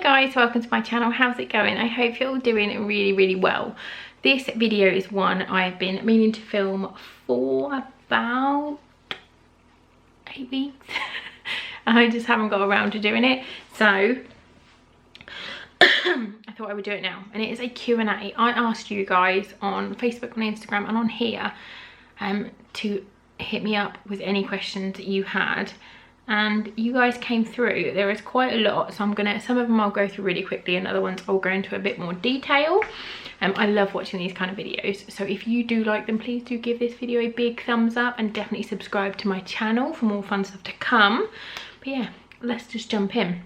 guys, welcome to my channel. How's it going? I hope you're all doing really well. This video is one I've been meaning to film for about 8 weeks. I just haven't got around to doing it, so I thought I would do it now. And it is a Q&A. I asked you guys on Facebook, on Instagram and on here to hit me up with any questions that you had, and you guys came through. There is quite a lot, so some of them I'll go through really quickly and other ones I'll go into a bit more detail. I love watching these kind of videos, so if you do like them, please do give this video a big thumbs up and definitely subscribe to my channel for more fun stuff to come. But yeah, let's just jump in.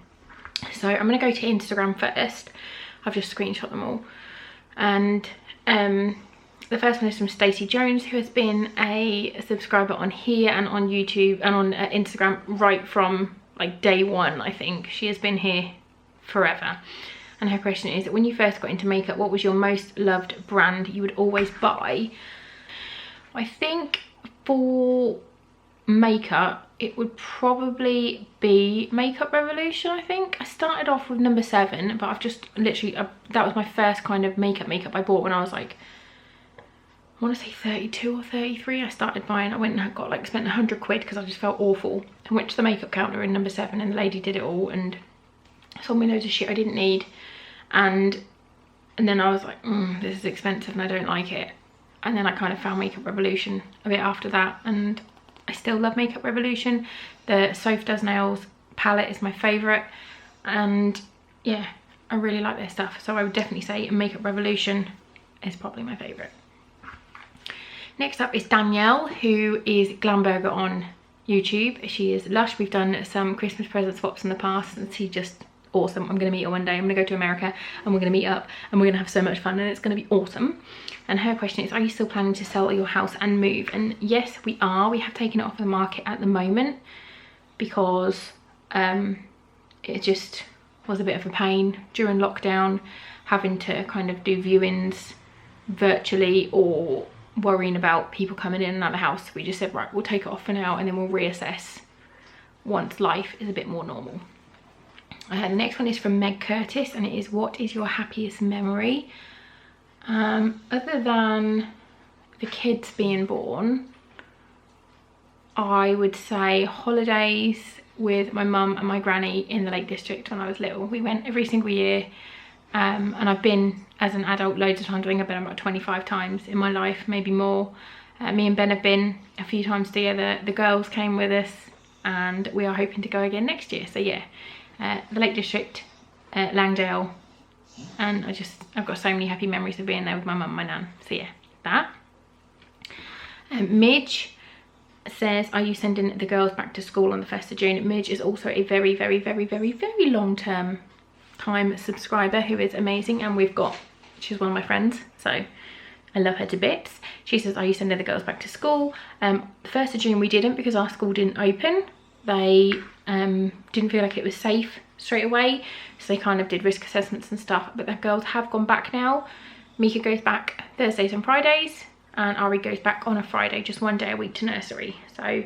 So I'm going to go to Instagram first. I've just screenshot them all, and the first one is from Stacey Jones, who has been a subscriber on here and on YouTube and on Instagram right from like day one. I think she has been here forever. And her question is, when you first got into makeup, what was your most loved brand you would always buy? I think for makeup it would probably be Makeup Revolution. I think I started off with number 7, but I've just literally that was my first kind of makeup I bought when I was like, I want to say 32 or 33. I started buying. I went and got like spent 100 quid because I just felt awful. I went to the makeup counter in number 7 and the lady did it all and sold me loads of shit I didn't need, and then I was like, this is expensive and I don't like it. And then I kind of found Makeup Revolution a bit after that, and I still love Makeup Revolution. The Soph Does Nails palette is my favourite, and yeah, I really like their stuff. So I would definitely say Makeup Revolution is probably my favourite. Next up is Danielle, who is Glamburger on YouTube. She is lush. We've done some Christmas present swaps in the past and she's just awesome. I'm going to meet her one day. I'm going to go to America and we're going to meet up and we're going to have so much fun and it's going to be awesome. And her question is, are you still planning to sell your house and move? And yes, we are. We have taken it off the market at the moment because it just was a bit of a pain during lockdown, having to kind of do viewings virtually or worrying about people coming in and out of the house. We just said, right, we'll take it off for now and then we'll reassess once life is a bit more normal. The next one is from Meg Curtis, and it is, what is your happiest memory? Other than the kids being born, I would say holidays with my mum and my granny in the Lake District when I was little. We went every single year, and I've been as an adult loads of times. I think I've been about 25 times in my life, maybe more. Me and Ben have been a few times together. The girls came with us and we are hoping to go again next year. So yeah, the Lake District, Langdale, and I've got so many happy memories of being there with my mum and my nan. So yeah, that. Midge says, are you sending the girls back to school on the 1st of June? Midge is also a very long-term subscriber who is amazing, and she's one of my friends, so I love her to bits. She says, are you sending the girls back to school? The 1st of June we didn't, because our school didn't open. They didn't feel like it was safe straight away, so they kind of did risk assessments and stuff, but the girls have gone back now. Mika goes back Thursdays and Fridays, and Ari goes back on a Friday, just one day a week to nursery. So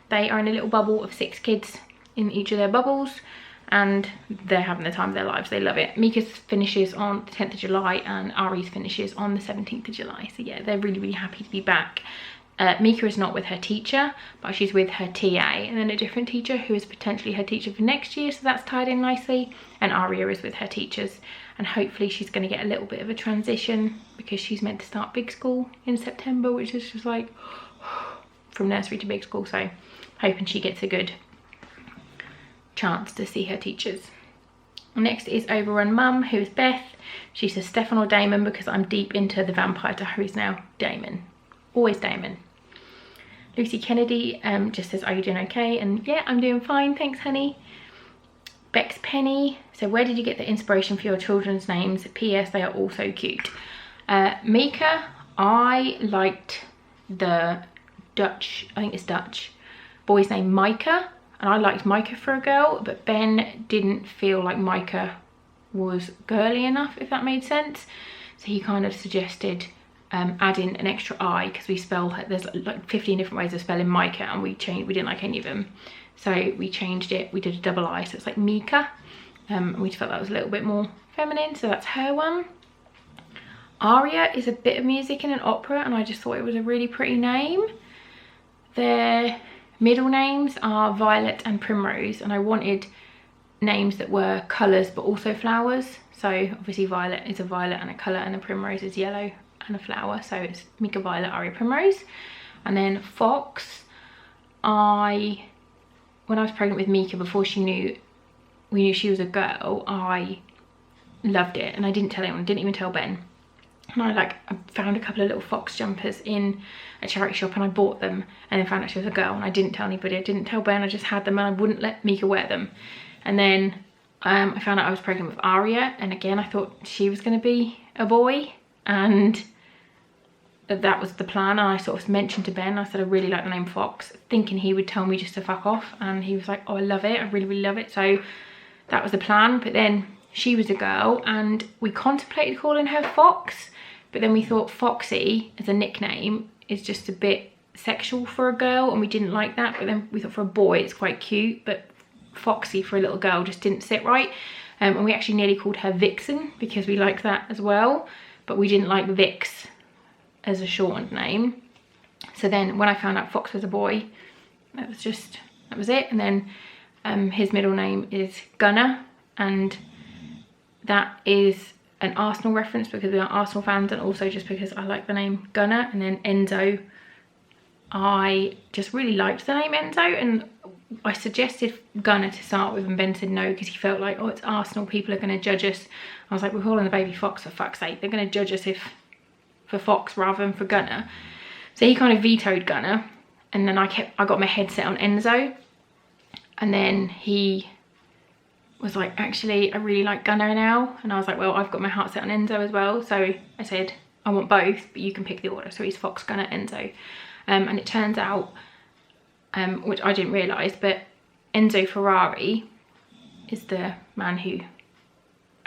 they are in a little bubble of 6 kids in each of their bubbles, and they're having the time of their lives. They love it. Mika's finishes on the 10th of July and Ari's finishes on the 17th of July. So yeah, they're really happy to be back. Mika is not with her teacher, but she's with her TA and then a different teacher who is potentially her teacher for next year, so that's tied in nicely. And Aria is with her teachers, and hopefully she's going to get a little bit of a transition because she's meant to start big school in September, which is just like from nursery to big school. So hoping she gets a good chance to see her teachers. Next is Overrun Mum, who is Beth. She says, Stefan or Damon, because I'm deep into the Vampire Diaries now. Damon, always Damon. Lucy Kennedy just says, are you doing okay? And yeah, I'm doing fine, thanks honey. Bex Penny, so where did you get the inspiration for your children's names? PS, they are all so cute. Mika, I liked the Dutch, I think it's Dutch, boy's name Micah. And I liked Micah for a girl, but Ben didn't feel like Micah was girly enough, if that made sense. So he kind of suggested adding an extra I, because we spell, there's like 15 different ways of spelling Micah, and we didn't like any of them. So we changed it, we did a double I, so it's like Mika. We just felt that was a little bit more feminine, so that's her one. Aria is a bit of music in an opera, and I just thought it was a really pretty name. Their middle names are Violet and Primrose, and I wanted names that were colours but also flowers. So obviously Violet is a violet and a colour, and the Primrose is yellow and a flower, so it's Mika, Violet, Aria, Primrose. And then Fox, when I was pregnant with Mika, before we knew she was a girl, I loved it, and I didn't tell anyone, didn't even tell Ben. And I found a couple of little Fox jumpers in a charity shop, and I bought them, and then found out she was a girl, and I didn't tell anybody, I didn't tell Ben, I just had them, and I wouldn't let Mika wear them. And then I found out I was pregnant with Aria, and again I thought she was going to be a boy, and that was the plan. And I sort of mentioned to Ben, I said I really like the name Fox, thinking he would tell me just to fuck off, and he was like, oh, I love it, I really, really love it. So that was the plan. But then she was a girl, and we contemplated calling her Fox, but then we thought Foxy as a nickname is just a bit sexual for a girl, and we didn't like that. But then we thought for a boy it's quite cute, but Foxy for a little girl just didn't sit right. And we actually nearly called her Vixen, because we like that as well, but we didn't like Vix as a shortened name. So then when I found out Fox was a boy, that was it. And then his middle name is Gunner, and that is an Arsenal reference because we are Arsenal fans, and also just because I like the name Gunner. And then Enzo, I just really liked the name Enzo, and I suggested Gunner to start with, and Ben said no because he felt like, oh, it's Arsenal, people are going to judge us. I was like, we're calling the baby Fox, for fuck's sake, they're going to judge us for Fox rather than for Gunner. So he kind of vetoed Gunner, and then I got my head set on Enzo, and then he was like, actually I really like Gunner now, and I was like, well, I've got my heart set on Enzo as well. So I said I want both, but you can pick the order. So he's Fox, Gunner, Enzo. And it turns out, which I didn't realise, but Enzo Ferrari is the man who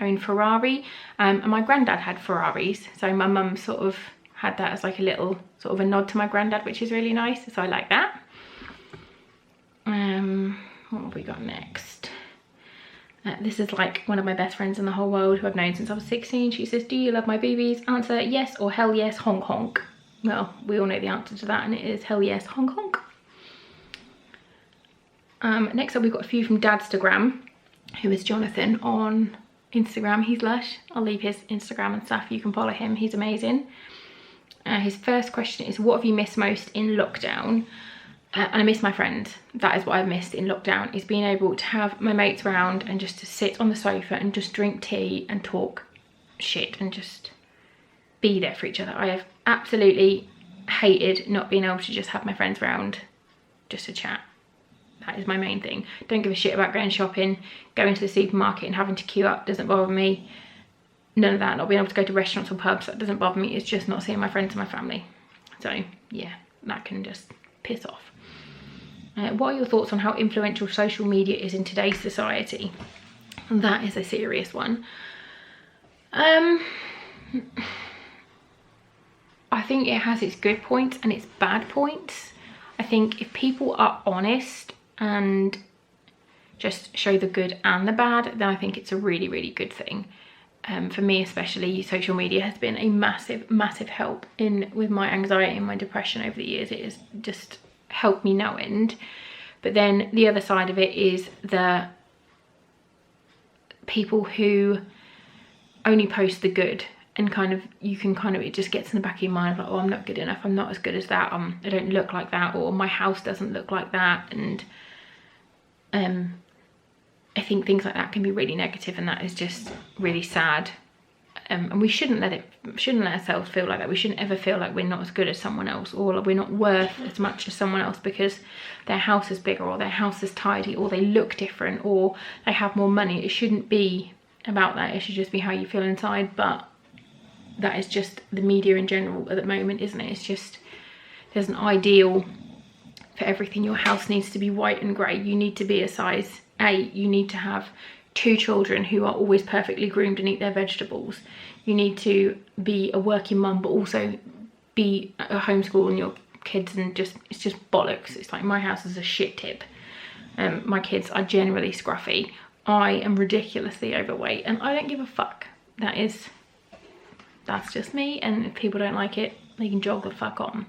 owned Ferrari, and my granddad had Ferraris, so my mum sort of had that as like a little sort of a nod to my granddad, which is really nice, so I like that. What have we got next? This is like one of my best friends in the whole world who I've known since I was 16. She says, do you love my boobies? Answer, yes or hell yes, honk honk. Well, we all know the answer to that, and it is hell yes, honk honk. Next up, we've got a few from Dadstagram, who is Jonathan on Instagram. He's lush. I'll leave his Instagram and stuff, you can follow him, he's amazing. His first question is, what have you missed most in lockdown? And I miss my friends. That is what I've missed in lockdown, is being able to have my mates around and just to sit on the sofa and just drink tea and talk shit and just be there for each other. I have absolutely hated not being able to just have my friends around just to chat. That is my main thing. Don't give a shit about going shopping, going to the supermarket and having to queue up, doesn't bother me. None of that. Not being able to go to restaurants or pubs, that doesn't bother me. It's just not seeing my friends and my family. So yeah, that can just piss off. What are your thoughts on how influential social media is in today's society? That is a serious one. I think it has its good points and its bad points. I think if people are honest and just show the good and the bad, then I think it's a really, really good thing. For me especially, social media has been a massive, massive help with my anxiety and my depression over the years. It has just helped me no end. But then the other side of it is the people who only post the good, and it just gets in the back of your mind like, oh, I'm not good enough, I'm not as good as that, I don't look like that, or my house doesn't look like that. And I think things like that can be really negative, and that is just really sad. And we shouldn't let ourselves feel like that. We shouldn't ever feel like we're not as good as someone else, or we're not worth as much as someone else because their house is bigger, or their house is tidy, or they look different, or they have more money. It shouldn't be about that. It should just be how you feel inside. But that is just the media in general at the moment, isn't it? It's just, there's an ideal for everything. Your house needs to be white and grey. You need to be a size 8. You need to have 2 children who are always perfectly groomed and eat their vegetables. You need to be a working mum, but also be a homeschooling your kids, and it's just bollocks. It's like, my house is a shit tip. My kids are generally scruffy. I am ridiculously overweight and I don't give a fuck. That's just me, and if people don't like it, they can jog the fuck on.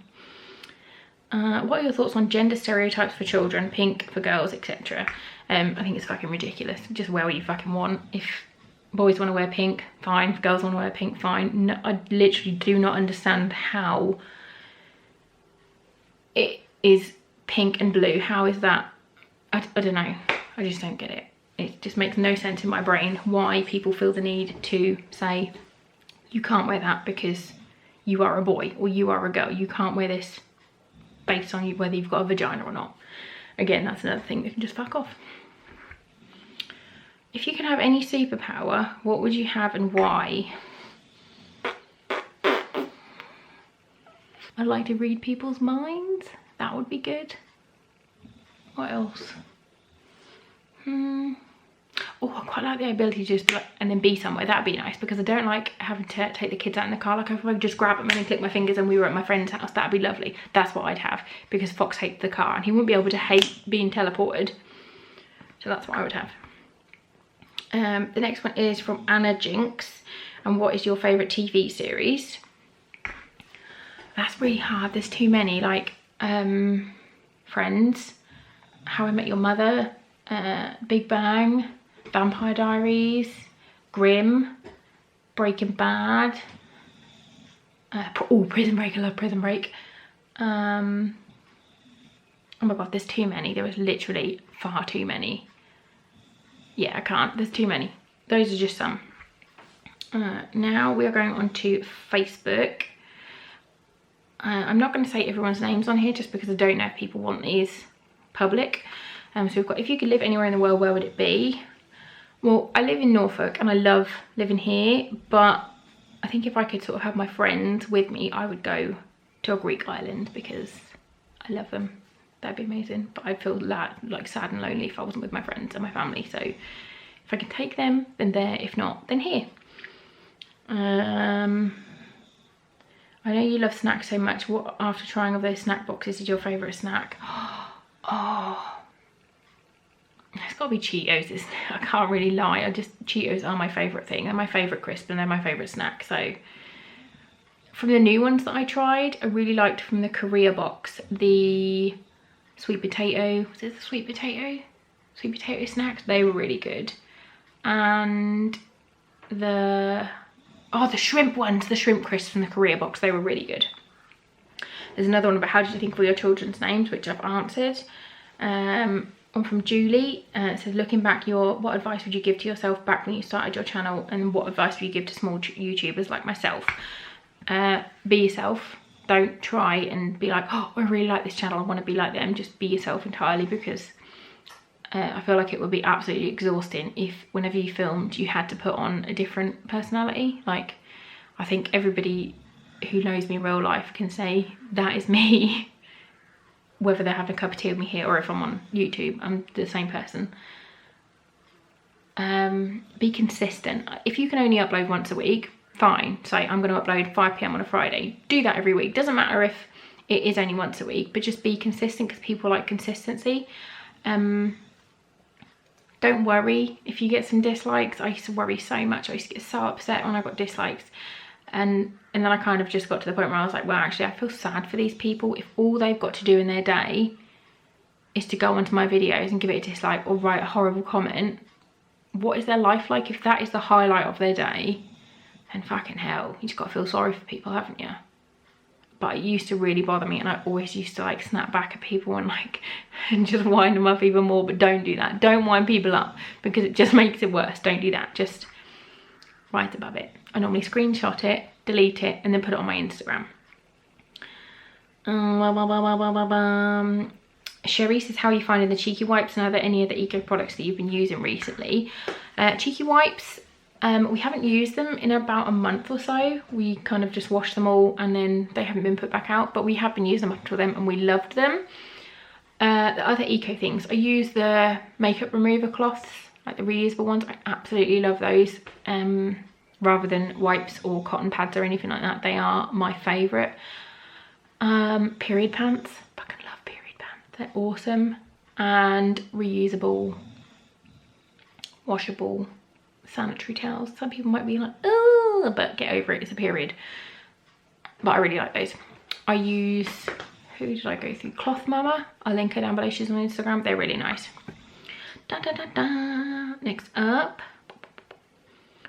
What are your thoughts on gender stereotypes for children, pink for girls, etc.? I think it's fucking ridiculous. Just wear what you fucking want. If boys want to wear pink, fine. If girls want to wear pink, fine. No, I literally do not understand how it is pink and blue. How is that? I don't know. I just don't get it. It just makes no sense in my brain why people feel the need to say, you can't wear that because you are a boy or you are a girl. You can't wear this based on whether you've got a vagina or not. Again, that's another thing that can just fuck off. If you could have any superpower, what would you have and why? I'd like to read people's minds. That would be good. What else? Oh, I quite like the ability to just be like, and then be somewhere. That'd be nice, because I don't like having to take the kids out in the car. Like if I could just grab them and click my fingers and we were at my friend's house, that'd be lovely. That's what I'd have, because Fox hates the car and he wouldn't be able to hate being teleported. So that's what I would have. The next one is from Anna Jinx. And what is your favourite TV series? That's really hard. There's too many. Like Friends, How I Met Your Mother, Big Bang, Vampire Diaries, Grimm, Breaking Bad, Prison Break. I love Prison Break. Oh my god, there's too many. There was literally far too many. Yeah, I can't. There's too many. Those are just some. Now we are going on to Facebook. I'm not going to say everyone's names on here just because I don't know if people want these public. So we've got, if you could live anywhere in the world, where would it be? Well, I live in Norfolk and I love living here, but I think if I could sort of have my friends with me, I would go to a Greek island because I love them. That'd be amazing. But I'd feel like sad and lonely if I wasn't with my friends and my family. So if I can take them, then there. If not, then here. I know you love snacks so much. What, after trying all those snack boxes, is your favourite snack? Oh, it's got to be Cheetos, isn't it? I can't really lie. Cheetos are my favourite thing. They're my favourite crisp and they're my favourite snack. So from the new ones that I tried, I really liked from the Korea box the sweet potato. Was it the sweet potato? Sweet potato snacks. They were really good. And the shrimp ones, the shrimp crisps from the Korea box, they were really good. There's another one about how did you think of all your children's names, which I've answered. One from Julie. It says, looking back, what advice would you give to yourself back when you started your channel, and what advice would you give to small YouTubers like myself? Be yourself. Don't try and be like, oh, I really like this channel, I want to be like them. Just be yourself entirely, because I feel like it would be absolutely exhausting if whenever you filmed you had to put on a different personality. Like, I think everybody who knows me in real life can say that is me, whether they're having a cup of tea with me here or if I'm on YouTube, I'm the same person. Be consistent. If you can only upload once a week, fine. Say I'm going to upload 5 PM on a Friday. Do that every week. Doesn't matter if it is only once a week, but just be consistent, because people like consistency. Don't worry if you get some dislikes. I used to worry so much. I used to get so upset when I got dislikes. And then I kind of just got to the point where I was like, well, actually, I feel sad for these people. If all they've got to do in their day is to go onto my videos and give it a dislike or write a horrible comment, what is their life like? If that is the highlight of their day, then fucking hell, you just got to feel sorry for people, haven't you? But it used to really bother me, and I always used to like snap back at people and like and just wind them up even more. But don't do that. Don't wind people up, because it just makes it worse. Don't do that. Just right above it. I normally screenshot it, delete it, and then put it on my Instagram. Sherry says, how are you finding the Cheeky Wipes, and are there any other eco products that you've been using recently? Cheeky Wipes, we haven't used them in about a month or so. We kind of just washed them all and then they haven't been put back out, but we have been using them up until then and we loved them. The other eco things, I use the makeup remover cloths, like the reusable ones. I absolutely love those. Rather than wipes or cotton pads or anything like that, they are my favourite. Period pants, fucking love period pants, they're awesome. And reusable, washable sanitary towels. Some people might be like, oh, but get over it, it's a period. But I really like those. I use, who did I go through? Cloth Mama. I'll link her down below. She's on Instagram. They're really nice. Da, da, da, da. Next up,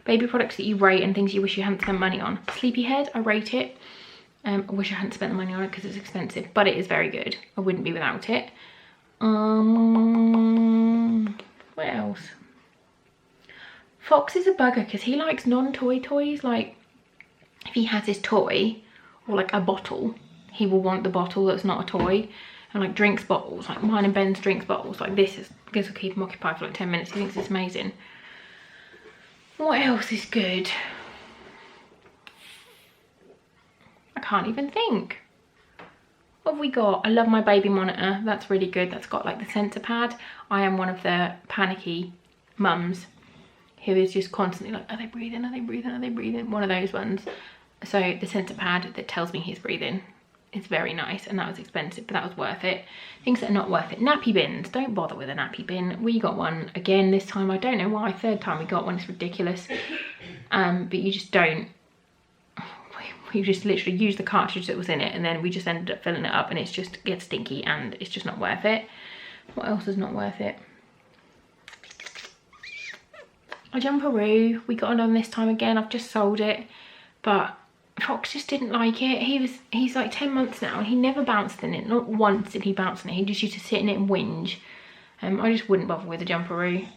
baby products that you rate and things you wish you hadn't spent money on. Sleepyhead, I rate it. I wish I hadn't spent the money on it because it's expensive, but it is very good. I wouldn't be without it. What else? Fox is a bugger because he likes non-toy toys. Like, if he has his toy or like a bottle, he will want the bottle that's not a toy. And like drinks bottles, like mine and Ben's drinks bottles, like this will keep him occupied for like 10 minutes. He thinks it's amazing. What else is good? I can't even think. What have we got? I love my baby monitor. That's really good. That's got like the sensor pad. I am one of the panicky mums who is just constantly like, are they breathing? Are they breathing? Are they breathing? One of those ones. So the sensor pad that tells me he's breathing is very nice, and that was expensive, but that was worth it. Things that are not worth it. Nappy bins. Don't bother with a nappy bin. We got one again this time. I don't know why. Third time we got one. It's ridiculous. But you just don't. We just literally used the cartridge that was in it, and then we just ended up filling it up, and it's just gets stinky, and it's just not worth it. What else is not worth it? A jumperoo. We got another this time again. I've just sold it, but Fox just didn't like it. He's like 10 months now, and he never bounced in it. Not once did he bounce in it. He just used to sit in it and whinge. I just wouldn't bother with a jumperoo.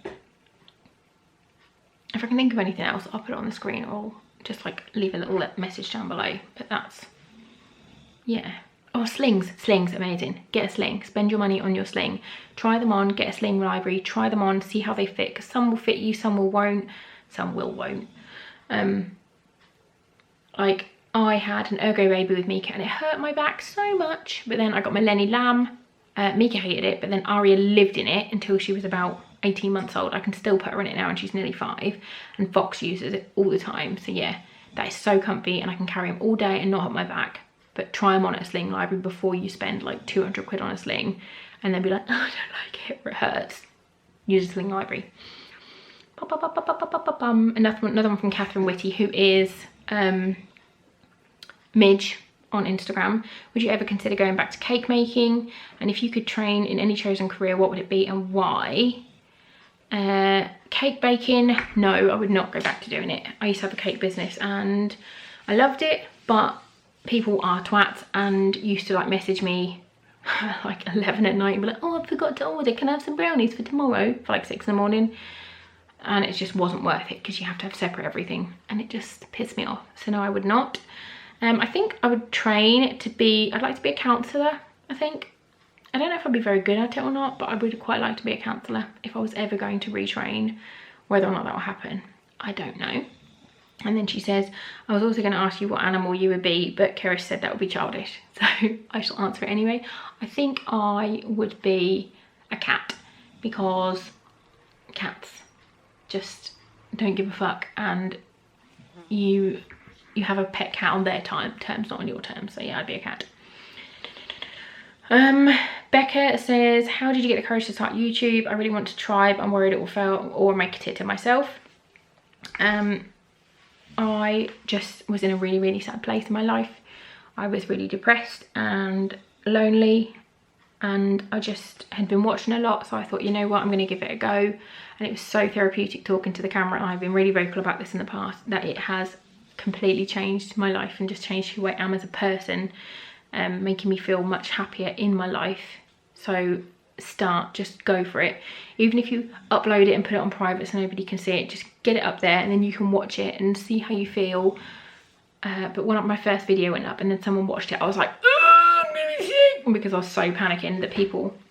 If I can think of anything else, I'll put it on the screen, or just like leave a little message down below. But that's, yeah. Oh, slings. Slings, amazing. Get a sling. Spend your money on your sling. Try them on. Get a sling library. Try them on. See how they fit. Because some will fit you, some will won't. Some won't. Like, I had an Ergo Baby with Mika, and it hurt my back so much. But then I got my Lenny Lamb. Mika hated it, but then Aria lived in it until she was about 18 months old. I can still put her in it now, and she's nearly 5. And Fox uses it all the time. So yeah, that is so comfy, and I can carry him all day and not hurt my back. But try them on at a sling library before you spend like 200 quid on a sling, and then be like, oh, I don't like it, it hurts. Use a sling library. Another one from Catherine Whitty, who is Midge on Instagram. Would you ever consider going back to cake making? And if you could train in any chosen career, what would it be and why? Cake baking, no, I would not go back to doing it. I used to have a cake business and I loved it, but people are twats and used to like message me like 11 at night and be like, oh, I forgot to order, can I have some brownies for tomorrow? For like 6 in the morning. And it just wasn't worth it because you have to have separate everything, and it just pissed me off. So no, I would not. I think I would train to be, I'd like to be a counsellor, I think. I don't know if I'd be very good at it or not, but I would quite like to be a counsellor if I was ever going to retrain. Whether or not that will happen, I don't know. And then she says, I was also going to ask you what animal you would be, but Kirish said that would be childish. So I shall answer it anyway. I think I would be a cat, because cats just don't give a fuck, and you have a pet cat on their terms, not on your terms. So yeah, I'd be a cat. Becca says, how did you get the courage to start YouTube? I really want to try, but I'm worried it will fail or make a tit of myself. I just was in a really, really sad place in my life. I was really depressed and lonely, and I just had been watching a lot, so I thought, you know what, I'm going to give it a go. And it was so therapeutic talking to the camera, and I've been really vocal about this in the past, that it has completely changed my life and just changed who I am as a person, making me feel much happier in my life. So just go for it. Even if you upload it and put it on private so nobody can see it, just get it up there and then you can watch it and see how you feel. But when my first video went up and then someone watched it, I was like, oh, I'm gonna be sick, because I was so panicking that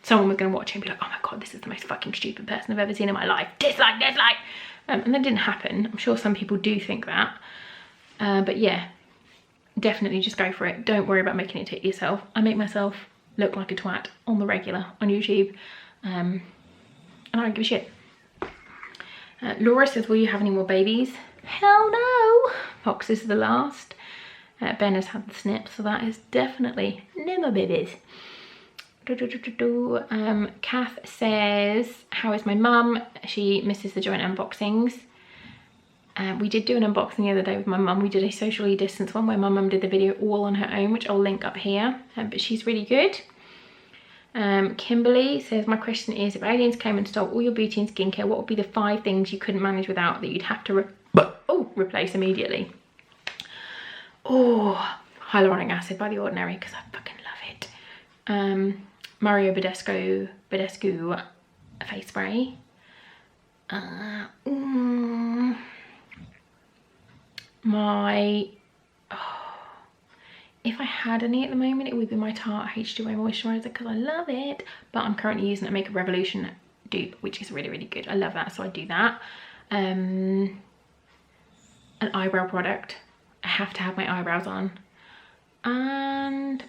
someone was gonna watch it and be like, oh my god, this is the most fucking stupid person I've ever seen in my life, dislike, dislike. And that didn't happen. I'm sure some people do think that, but yeah, definitely just go for it. Don't worry about making it tit yourself. I make myself look like a twat on the regular on YouTube, and I don't give a shit. Laura says, will you have any more babies? Hell no. Fox is the last. Ben has had the snip, so that is definitely no more babies. Kath says, how is my mum? She misses the joint unboxings. We did do an unboxing the other day with my mum. We did a socially distanced one where my mum did the video all on her own, which I'll link up here, but she's really good. Kimberly says, my question is, if aliens came and stole all your beauty and skincare, what would be the 5 things you couldn't manage without that you'd have to replace immediately? Oh, hyaluronic acid by The Ordinary, because I fucking love it. Mario Badescu face spray. If I had any at the moment, it would be my Tarte H2O moisturiser, because I love it, but I'm currently using a Makeup Revolution dupe, which is really, really good. I love that, so I do that. An eyebrow product. I have to have my eyebrows on. And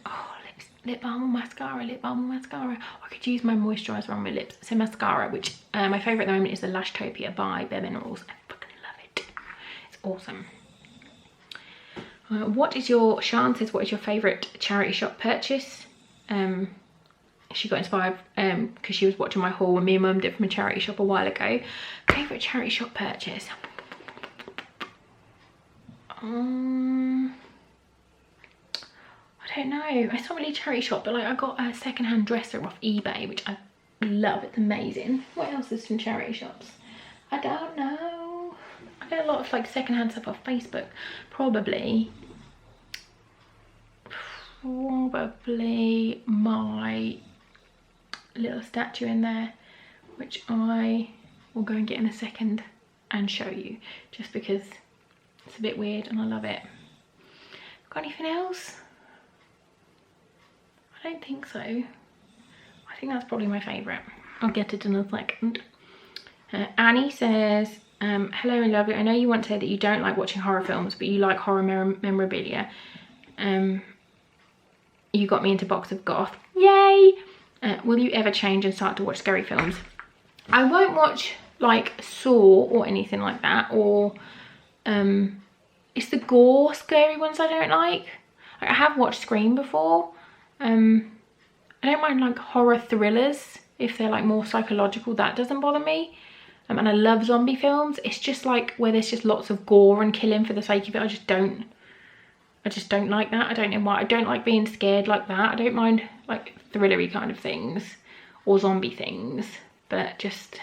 lip balm or mascara, I could use my moisturiser on my lips. So mascara, which my favourite at the moment is the Lashtopia by Bare Minerals. I fucking love it. It's awesome. What is your, Sian says, what is your favourite charity shop purchase? She got inspired because she was watching my haul when me and mum did from a charity shop a while ago. Favourite charity shop purchase? I don't know. It's not really a charity shop, but like I got a second-hand dresser off eBay, which I love. It's amazing. What else is from charity shops? I don't know. I get a lot of like second-hand stuff off Facebook. Probably my little statue in there, which I will go and get in a second and show you, just because it's a bit weird and I love it. Got anything else? I don't think so. I think that's probably my favourite. I'll get it in a second. Annie says, hello and lovely. I know you once said that you don't like watching horror films, but you like horror memorabilia. You got me into Box of Goth. Yay! Will you ever change and start to watch scary films? I won't watch like Saw or anything like that, or it's the gore scary ones I don't like. I have watched Scream before. I don't mind like horror thrillers if they're like more psychological. That doesn't bother me. And I love zombie films. It's just like where there's just lots of gore and killing for the sake of it. I just don't like that. I don't know why. I don't like being scared like that. I don't mind like thrillery kind of things or zombie things, but I just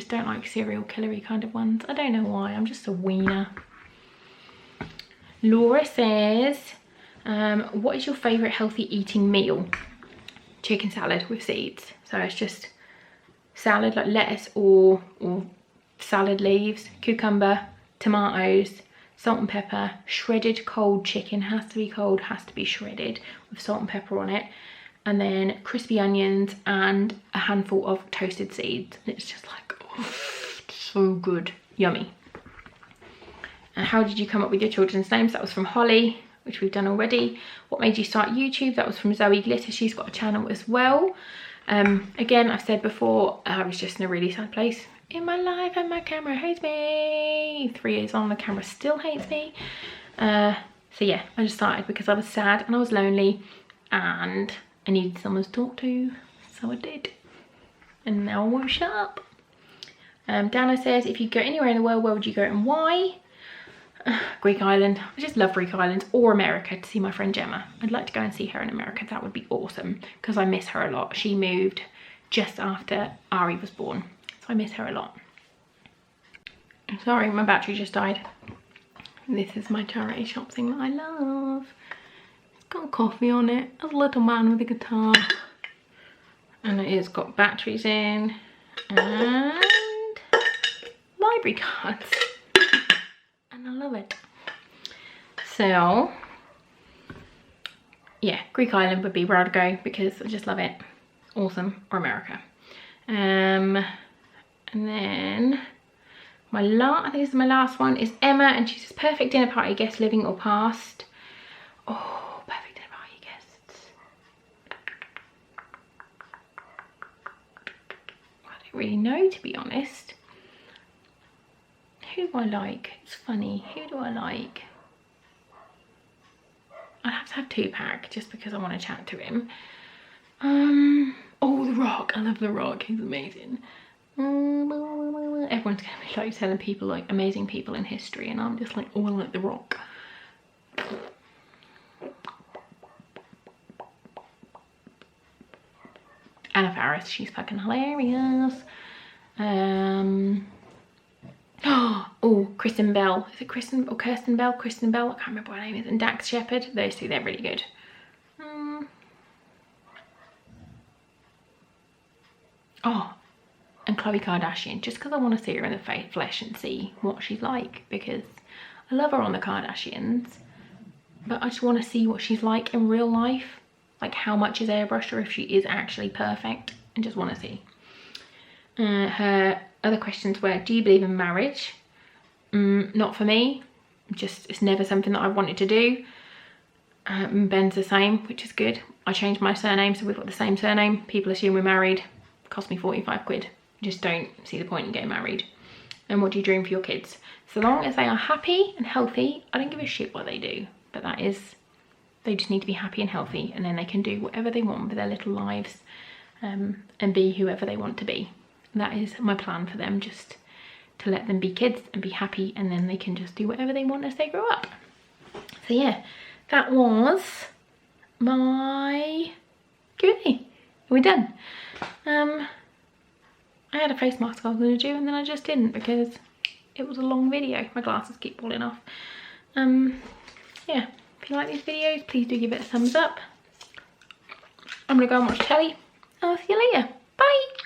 don't like serial killery kind of ones. I don't know why. I'm just a wiener. Laura says, what is your favourite healthy eating meal? Chicken salad with seeds. So it's just salad, like lettuce or salad leaves, cucumber, tomatoes, salt and pepper, shredded cold chicken. Has to be cold, has to be shredded with salt and pepper on it, and then crispy onions and a handful of toasted seeds. And it's just like, oh, so good. Yummy. And how did you come up with your children's names? That was from Holly, which we've done already. What made you start YouTube? That was from Zoe Glitter. She's got a channel as well. Again, I've said before, I was just in a really sad place in my life and my camera hates me. 3 years on, the camera still hates me. So yeah, I just started because I was sad and I was lonely and I needed someone to talk to, so I did. And now I won't shut up. Dana says, if you go anywhere in the world, where would you go and why? Greek island. I just love Greek islands, or America to see my friend Gemma. I'd like to go and see her in America. That would be awesome because I miss her a lot. She moved just after Ari was born, so I miss her a lot. Sorry, my battery just died. This is my charity shop thing that I love. It's got coffee on it, a little man with a guitar, and it has got batteries in and library cards. I love it. So yeah, Greek island would be where I'd go because I just love it. Awesome. Or America. And then I think this is my last one, is Emma, and she says, perfect dinner party guest, living or past. Oh, perfect dinner party guests. I don't really know, to be honest. Who do I like? It's funny. Who do I like? I'd have to have Tupac just because I want to chat to him. Oh, The Rock. I love The Rock. He's amazing. Everyone's gonna be like telling people like amazing people in history, and I'm just like, oh, I like The Rock. Anna Faris, she's fucking hilarious. Oh, Kristen Bell. Is it Kristen or Kirsten Bell? Kristen Bell. I can't remember what her name is. And Dax Shepard. Those two, they're really good. Oh, and Khloe Kardashian. Just because I want to see her in the flesh and see what she's like, because I love her on the Kardashians, but I just want to see what she's like in real life. Like how much is airbrushed, or if she is actually perfect, and just want to see. Her other questions were, do you believe in marriage? Not for me. It's never something that I wanted to do. Ben's the same, which is good. I changed my surname, so we've got the same surname. People assume we're married. Cost me 45 quid. Just don't see the point in getting married. And what do you dream for your kids? So long as they are happy and healthy, I don't give a shit what they do. But that is, they just need to be happy and healthy, and then they can do whatever they want with their little lives, and be whoever they want to be. And that is my plan for them, just to let them be kids and be happy, and then they can just do whatever they want as they grow up. So yeah, that was my Q&A. We're done. I had a face mask I was going to do, and then I just didn't because it was a long video. My glasses keep falling off. Yeah, if you like these videos, please do give it a thumbs up. I'm going to go and watch telly. I'll see you later. Bye!